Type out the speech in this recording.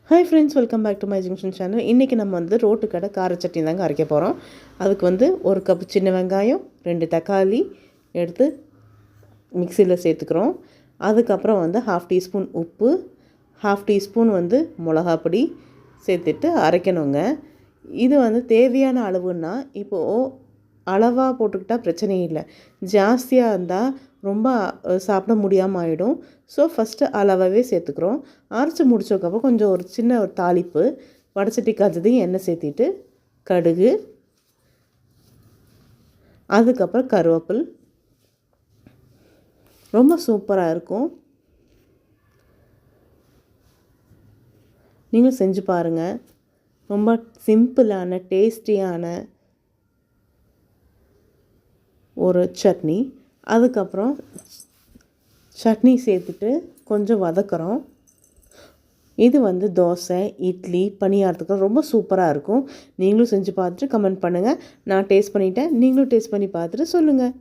Hi friends, welcome back to my junction channel. இன்றைக்கி நம்ம வந்து ரோட்டு கடை கார சட்னி தாங்க அரைக்க போகிறோம். அதுக்கு வந்து ஒரு கப் சின்ன வெங்காயம், 2 தக்காளி எடுத்து மிக்சியில் சேர்த்துக்கிறோம். அதுக்கப்புறம் வந்து 1/2 டீஸ்பூன் உப்பு, 1/2 டீஸ்பூன் வந்து மிளகாப்பொடி சேர்த்துட்டு அரைக்கணுங்க. இது வந்து தேவையான அளவுன்னா இப்போது அளவாக போட்டுக்கிட்டால் பிரச்சனை இல்லை. ஜாஸ்தியாக இருந்தால் ரொம்ப சாப்பிட முடியாமல் ஆகிடும். ஸோ ஃபஸ்ட்டு அளவாகவே சேர்த்துக்கிறோம். அரைச்சி முடிச்சதுக்கப்புறம் கொஞ்சம் ஒரு சின்ன ஒரு தாளிப்பு, வடச்சட்டி காய்ச்சதையும் எண்ணெய் சேர்த்திட்டு கடுகு, அதுக்கப்புறம் கருவேப்பில், ரொம்ப சூப்பராக இருக்கும். நீங்களும் செஞ்சு பாருங்கள். ரொம்ப சிம்பிளான டேஸ்டியான ஒரு சட்னி. அதுக்கப்புறம் சட்னி சேர்த்துட்டு கொஞ்சம் வதக்குறோம். இது வந்து தோசை, இட்லி, பணியாரத்துக்கு ரொம்ப சூப்பராக இருக்கும். நீங்களும் செஞ்சு பார்த்துட்டு கமெண்ட் பண்ணுங்கள். நான் டேஸ்ட் பண்ணிவிட்டேன், நீங்களும் டேஸ்ட் பண்ணி பார்த்துட்டு சொல்லுங்கள்.